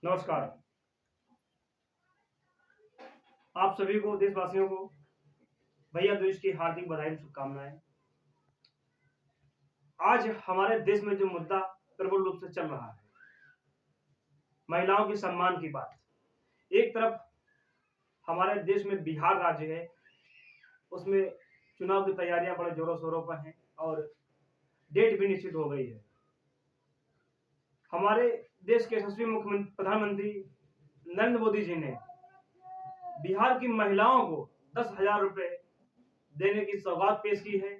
नमस्कार। आप सभी को, देशवासियों को भैया दूज की हार्दिक बधाई और शुभकामनाएं। आज हमारे देश में जो मुद्दा प्रबल रूप से चल रहा है, महिलाओं के सम्मान की बात। एक तरफ हमारे देश में बिहार राज्य है, उसमें चुनाव की तैयारियां बड़े जोरों शोरों पर हैं और डेट भी निश्चित हो गई है। हमारे देश के यशस्वी मुख्यमंत्री प्रधानमंत्री नरेंद्र मोदी जी ने बिहार की महिलाओं को 10,000 रुपए देने की सौगात पेश की है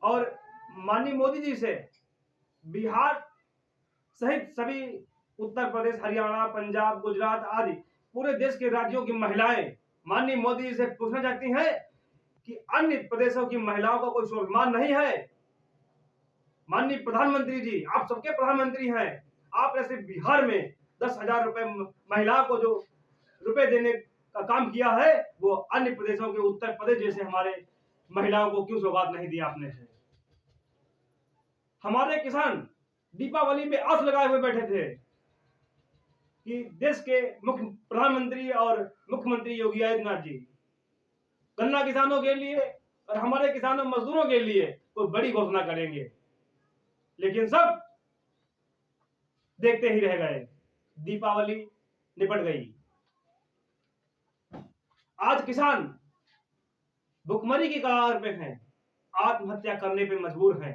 और माननीय मोदी जी से बिहार सहित सभी उत्तर प्रदेश, हरियाणा, पंजाब, गुजरात आदि पूरे देश के राज्यों की महिलाएं माननीय मोदी जी से पूछना चाहती हैं कि अन्य प्रदेशों की महिलाओं का कोई स्वाभिमान नहीं है। माननीय प्रधानमंत्री जी, आप सबके प्रधानमंत्री हैं, आपने सिर्फ बिहार में 10,000 रुपए महिलाओं को जो रुपए देने का काम किया है, वो अन्य प्रदेशों के उत्तर प्रदेश जैसे हमारे महिलाओं को क्यों सौगात नहीं दिया आपने से? हमारे किसान दीपावली में आस लगाए हुए बैठे थे कि देश के मुख्य प्रधानमंत्री और मुख्यमंत्री योगी आदित्यनाथ जी गन्ना किसानों के लिए और हमारे किसानों मजदूरों के लिए कोई बड़ी घोषणा करेंगे, लेकिन सब देखते ही रह गए। दीपावली निपट गई। आज किसान भुखमरी की कगार पे हैं, आत्महत्या करने पे मजबूर हैं।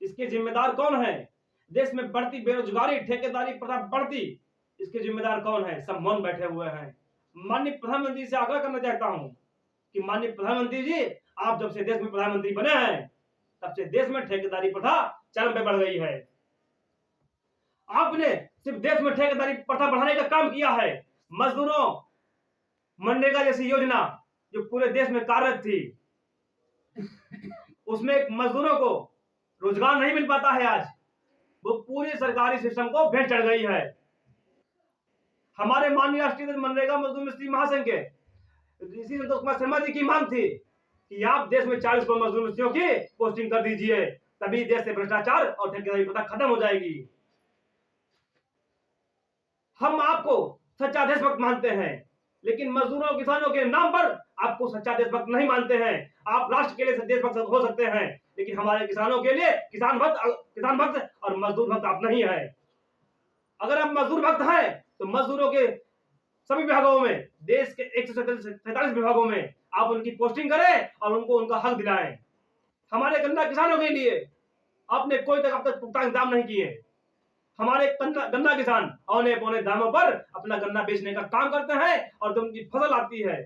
इसके जिम्मेदार कौन है? देश में बढ़ती बेरोजगारी, ठेकेदारी प्रथा बढ़ती, इसके जिम्मेदार कौन है? सब मौन बैठे हुए हैं। माननीय प्रधानमंत्री से आग्रह करना चाहता हूं कि माननीय प्रधानमंत्री जी, आप जब से देश में प्रधानमंत्री बने हैं तब से देश में ठेकेदारी प्रथा चरम पे बढ़ गई है। आपने सिर्फ देश में ठेकेदारी प्रथा बढ़ाने का काम किया है। मजदूरों, मनरेगा जैसी योजना जो पूरे देश में कार्यरत थी, उसमें मजदूरों को रोजगार नहीं मिल पाता है। आज वो पूरी सरकारी सिस्टम को भेंट चढ़ गई है। हमारे माननीय राष्ट्रीय मनरेगा मजदूर मिस्त्री महासंघ के ऋषि संतोष कुमार शर्मा जी की मांग थी कि आप देश में 40 करोड़ मजदूर मिस्त्रियों की पोस्टिंग कर दीजिए, तभी देश से भ्रष्टाचार और ठेकेदारी प्रथा खत्म हो जाएगी। हम आपको सच्चा देशभक्त मानते हैं, लेकिन मजदूरों किसानों के नाम पर आपको सच्चा देशभक्त नहीं मानते हैं। आप राष्ट्र के लिए देशभक्त हो सकते हैं, लेकिन हमारे किसानों के लिए किसान भक्त और मजदूर भक्त आप नहीं है। अगर आप मजदूर भक्त हैं तो मजदूरों के सभी विभागों में, देश के 147 विभागों में आप उनकी पोस्टिंग करें और उनको उनका हक दिलाएं। हमारे गन्ना किसानों के लिए आपने कोई तक अब तक पुख्ता इंतजाम नहीं किए। हमारे गन्ना किसान औने पौने दामों पर अपना गन्ना बेचने का काम करते हैं और जब उनकी फसल आती है,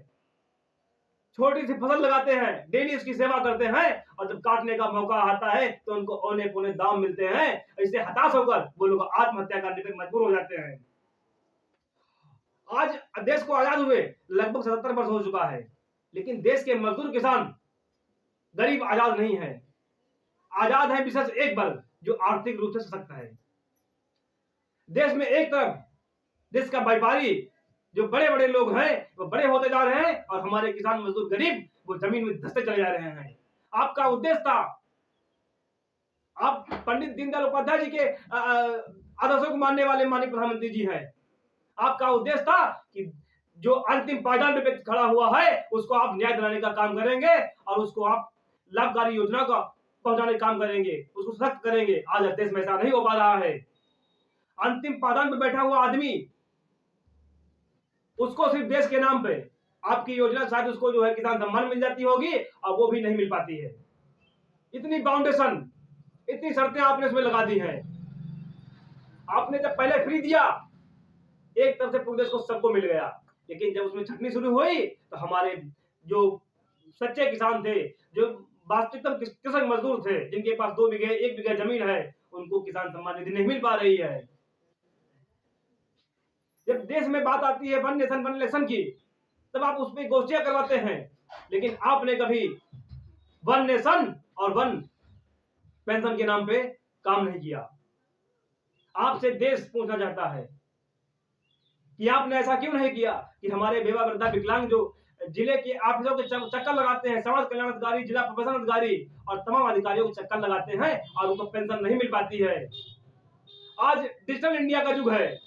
छोटी सी फसल लगाते हैं, डेली उसकी सेवा करते हैं और जब काटने का मौका आता है तो उनको औने पौने दाम मिलते हैं। इससे हताश होकर वो लोग आत्महत्या करने पर मजबूर हो जाते हैं। आज देश को आजाद हुए लगभग 77 वर्ष हो चुका है, लेकिन देश के मजदूर किसान गरीब आजाद नहीं है। आजाद है विशेष एक वर्ग जो आर्थिक रूप से सशक्त है। देश में एक तरफ देश का व्यापारी जो बड़े बड़े लोग हैं वो बड़े होते जा रहे हैं और हमारे किसान मजदूर गरीब वो जमीन में धंसते चले जा रहे हैं। आपका उद्देश्य था, आप पंडित दीनदयाल उपाध्याय जी के आदर्शों को मानने वाले माननीय प्रधानमंत्री जी हैं। आपका उद्देश्य था कि जो अंतिम पायदान पे खड़ा हुआ है उसको आप न्याय दिलाने का काम करेंगे और उसको आप लाभकारी योजना का पहुंचाने का काम करेंगे, उसको सख्त करेंगे। आज देश में ऐसा नहीं हो पा रहा है। अंतिम पायदान पे बैठा हुआ आदमी, उसको सिर्फ देश के नाम पे आपकी योजना शायद उसको जो है किसान सम्मान मिल जाती होगी और वो भी नहीं मिल पाती है। इतनी बाउंडेशन, इतनी शर्तें आपने इसमें लगा दी हैं। आपने जब पहले फ्री दिया, एक तरफ से पूरे देश को सबको मिल गया, लेकिन जब उसमें छटनी शुरू हुई तो हमारे जो सच्चे किसान थे, जो वास्तविकतम कृषक मजदूर थे, जिनके पास 2 बीघे 1 बीघा जमीन है, उनको किसान सम्मान निधि नहीं मिल पा रही है। जब देश में बात आती है वन नेशन वन इलेक्शन की, तब आप उस पर गोष्ठियां करवाते हैं, लेकिन आपने कभी वन नेशन और वन पेंशन के नाम पे काम नहीं किया। आपसे देश पूछना चाहता है कि आपने ऐसा क्यों नहीं किया कि हमारे बेवा वृद्धा विकलांग जो जिले के ऑफिसों के चक्कर लगाते हैं, समाज कल्याण अधिकारी, जिला प्रोफेशनल अधिकारी और तमाम अधिकारियों के चक्कर लगाते हैं और उनको पेंशन नहीं मिल पाती है। आज डिजिटल इंडिया का युग है।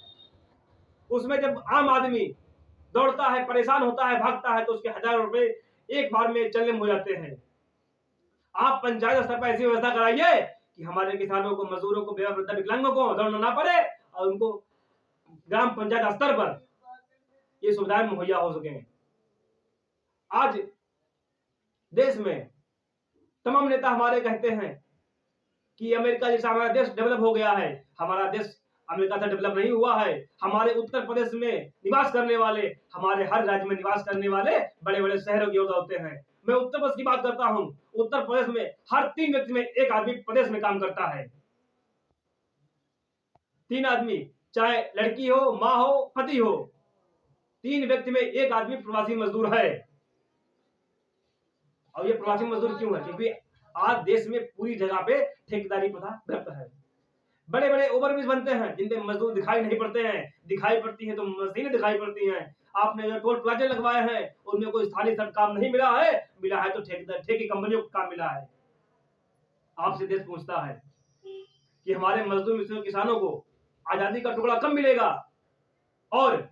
उसमें जब आम आदमी दौड़ता है, परेशान होता है, भागता है, तो उसके हजारों रुपए एक बार में चलने में हो जाते हैं। आप पंचायत स्तर पर ऐसी व्यवस्था कराइए कि हमारे किसानों को, मजदूरों को, बेवा वृद्धा विकलांगों को दौड़ना ना पड़े और उनको ग्राम पंचायत स्तर पर ये सुविधाएं मुहैया हो सके। आज देश में तमाम नेता हमारे कहते हैं कि अमेरिका जैसा हमारा देश डेवलप हो गया है। हमारा देश अमेरिका से डेवलप नहीं हुआ है। हमारे उत्तर प्रदेश में निवास करने वाले, हमारे हर राज्य में निवास करने वाले बड़े बड़े शहरों के होते हैं। मैं उत्तर प्रदेश की बात करता हूं। उत्तर प्रदेश में हर 3 व्यक्ति में एक आदमी प्रदेश में काम करता है। 3 आदमी, चाहे लड़की हो, माँ हो, पति हो, 3 व्यक्ति में एक आदमी प्रवासी मजदूर है। और ये प्रवासी मजदूर क्यों है? क्योंकि आज देश में पूरी जगह पे ठेकेदारी प्रथा व्याप्त है। बड़े बड़े ओवरब्रिज बनते हैं जिनपे मजदूर दिखाई नहीं पड़ते हैं, दिखाई पड़ती है तो मशीनें दिखाई पड़ती हैं। आपने जो टोल प्लाजे लगवाए हैं उनमें कोई स्थानीय काम नहीं मिला है तो ठेके कंपनियों को काम मिला है। आपसे देश पूछता है कि हमारे मजदूर मित्रों किसानों को आजादी का टुकड़ा कब मिलेगा? और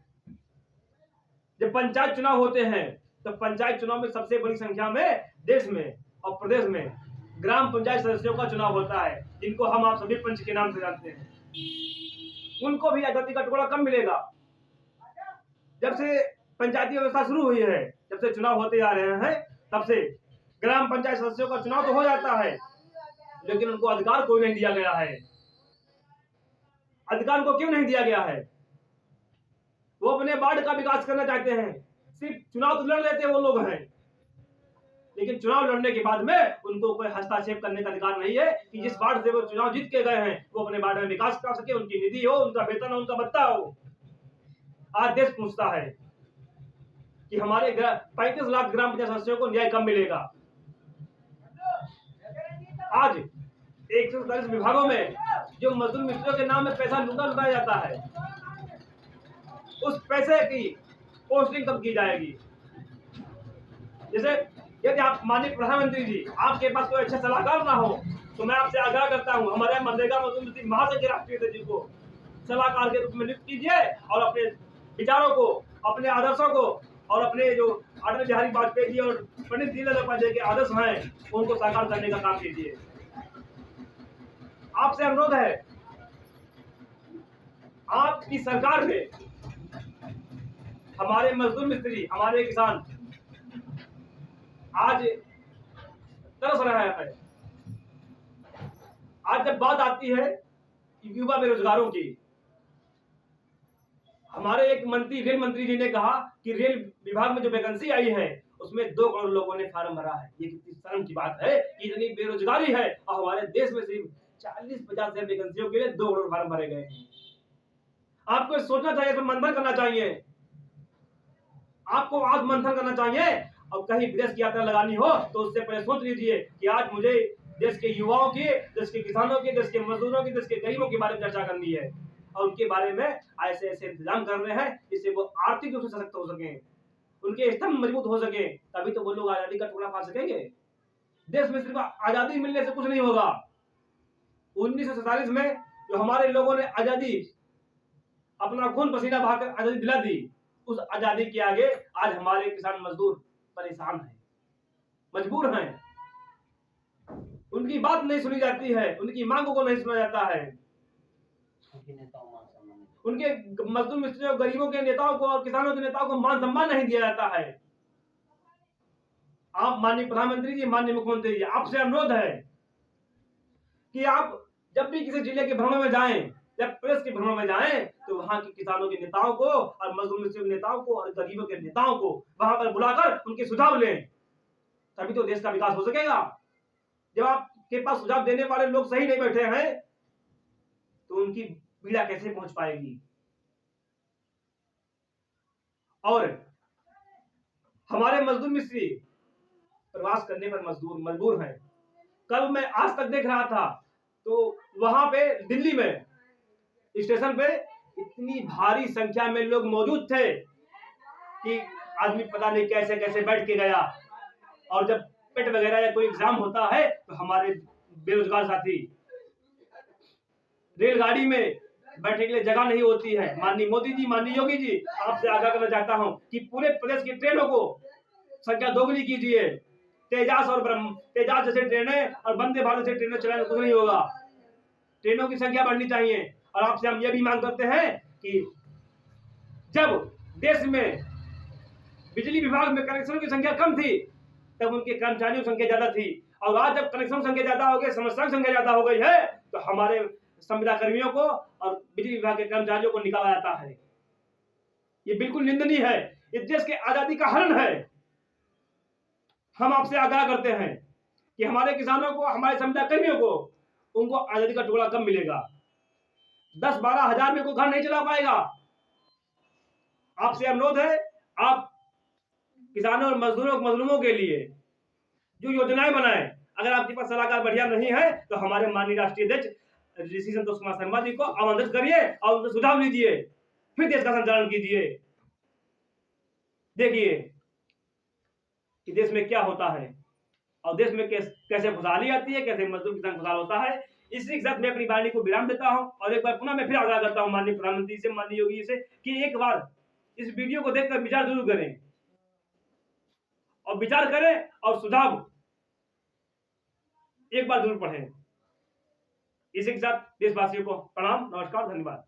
जब पंचायत चुनाव होते हैं तो पंचायत चुनाव में सबसे बड़ी संख्या में देश में और प्रदेश में ग्राम पंचायत सदस्यों का चुनाव होता है, जिनको हम आप सभी पंच के नाम से जानते हैं। उनको भी आजादी का टुकड़ा कब मिलेगा? जब से पंचायती व्यवस्था शुरू हुई है, जब से चुनाव होते आ रहे हैं, तब से ग्राम पंचायत सदस्यों का चुनाव तो हो जाता है, लेकिन उनको अधिकार कोई नहीं दिया गया है। अधिकार को क्यों नहीं दिया गया है? वो अपने वार्ड का विकास करना चाहते हैं। सिर्फ चुनाव तो लड़ लेते वो लोग हैं, लेकिन चुनाव लड़ने के बाद में उनको कोई हस्तक्षेप करने का अधिकार नहीं है कि जिस वार्ड से वो चुनाव जीत के गए हैं वो अपने वार्ड में विकास कर सके, उनकी निधि हो, उनका वेतन हो, उनका भत्ता हो। आज देश पूछता है कि हमारे 35 लाख ग्राम पंचायत सदस्यों को न्याय कब मिलेगा? आज 147 विभागों में जो मजदूर मित्रों के नाम में पैसा लुटाया जाता है, उस पैसे की पोस्टिंग कब की जाएगी? जैसे यदि आप माननीय प्रधानमंत्री जी, आपके पास कोई अच्छा सलाहकार ना हो तो मैं आपसे आग्रह करता हूं, हमारे मनरेगा मजदूर महासंघ के राष्ट्रीय सचिव को सलाहकार के रूप में नियुक्त कीजिए और अपने विचारों को, अपने आदर्शों को और अपने जो अटल बिहारी वाजपेयी जी और पंडित दीनदयाल उपाध्याय के आदर्श हैं उनको साकार करने का काम कीजिए। आपसे अनुरोध है, आपकी सरकार में हमारे मजदूर मिस्त्री, हमारे किसान आज तरस रहा है। आज जब बात आती है युवा बेरोजगारों की, हमारे एक मंत्री, रेल मंत्री जी ने कहा कि रेल विभाग में जो वैकेंसी आई है उसमें 2 करोड़ लोगों ने फॉर्म भरा है। ये कितनी शर्म की बात है कि इतनी बेरोजगारी है और हमारे देश में सिर्फ 40-50 वैकेंसियों के लिए 2 करोड़ फॉर्म भरे गए हैं। आपको सोचना चाहिए, तो मंथन करना चाहिए, आपको आज मंथन करना चाहिए और कहीं विदेश की यात्रा लगानी हो तो उससे पहले सोच लीजिए कि आज मुझे देश के युवाओं की, देश के किसानों की, देश के मजदूरों की, देश के गरीबों के बारे में चर्चा करनी है और उनके बारे में ऐसे ऐसे इंतजाम करने हैं जिससे वो आर्थिक रूप से सशक्त हो सके, उनके स्तंभ मजबूत हो सके, तभी तो वो लोग आजादी का टुकड़ा पा सकेंगे। देश में सिर्फ आजादी मिलने से कुछ नहीं होगा। 1947 में जो हमारे लोगों ने आजादी, अपना खून पसीना बहाकर आजादी दिला दी, उस आजादी के आगे आज हमारे किसान मजदूर परेशान हैं, मजबूर हैं। उनकी बात नहीं सुनी जाती है, उनकी मांगों को नहीं सुना जाता है, उनके मजदूर मिस्त्रियों, गरीबों के नेताओं को और किसानों के नेताओं को मान सम्मान नहीं दिया जाता है। आप माननीय प्रधानमंत्री जी, माननीय मुख्यमंत्री जी, आपसे अनुरोध है कि आप जब भी किसी जिले के भ्रमण में जाएं, जब प्रेस के भ्रमण में जाएं, तो वहां के किसानों के नेताओं को और मजदूर मिस्त्रियों के नेताओं को और गरीबों के नेताओं को वहां पर बुलाकर उनके सुझाव लें, तभी तो देश का विकास हो सकेगा। जब आपके पास सुझाव देने वाले लोग सही नहीं बैठे हैं तो उनकी पीड़ा कैसे पहुंच पाएगी? और हमारे मजदूर मिस्त्री प्रवास करने पर मजबूर हैं। कल मैं आज तक देख रहा था तो वहां पे दिल्ली में स्टेशन पे इतनी भारी संख्या में लोग मौजूद थे कि आदमी पता नहीं कैसे कैसे बैठ के गया। और जब पेट वगैरह या कोई एग्जाम होता है तो हमारे बेरोजगार साथी रेलगाड़ी में बैठने के लिए जगह नहीं होती है। माननीय मोदी जी, माननीय योगी जी, आपसे आग्रह करना चाहता हूं कि पूरे प्रदेश की ट्रेनों को संख्या दोगुनी कीजिए। तेजास जैसे ट्रेनें और वंदे भारत जैसे ट्रेनें चलाने कुछ नहीं होगा। ट्रेनों की संख्या बढ़नी चाहिए। और आपसे हम ये भी मांग करते हैं कि जब देश में बिजली विभाग में कनेक्शन की संख्या कम थी, तब उनके कर्मचारियों की संख्या ज्यादा थी। और आज जब कनेक्शन संख्या ज्यादा हो गई, समस्या की संख्या ज्यादा हो गई है, तो हमारे संविदा कर्मियों को और बिजली विभाग के कर्मचारियों को निकाला जाता है। ये बिल्कुल निंदनीय है। इस देश की आजादी का हनन है। हम आपसे आग्रह करते हैं कि हमारे किसानों को, हमारे संविदा कर्मियों को, उनको आजादी का टुकड़ा कम मिलेगा। 10-12 हजार में कोई घर नहीं चला पाएगा। आपसे अनुरोध है, आप किसानों और मजदूरों मजलूमों के लिए जो योजनाएं बनाएं। अगर आपके पास सलाहकार बढ़िया नहीं है, तो हमारे माननीय राष्ट्रीय अध्यक्ष ऋषि संतोष कुमार शर्मा जी को आमंत्रित करिए और उनसे सुझाव लीजिए, फिर देश का संचालन कीजिए। देखिए कि देश में क्या होता है और देश में कैसे खुशहाली आती है, कैसे मजदूर किसान खुशहाल होता है। इसी के साथ मैं अपनी वाणी को विराम देता हूं और एक बार पुनः मैं फिर आग्रह करता हूं माननीय प्रधानमंत्री से, माननीय योगी से, कि एक बार इस वीडियो को देखकर विचार जरूर करें और विचार करें और सुझाव एक बार जरूर पढ़ें। इसी के साथ देशवासियों को प्रणाम, नमस्कार, धन्यवाद।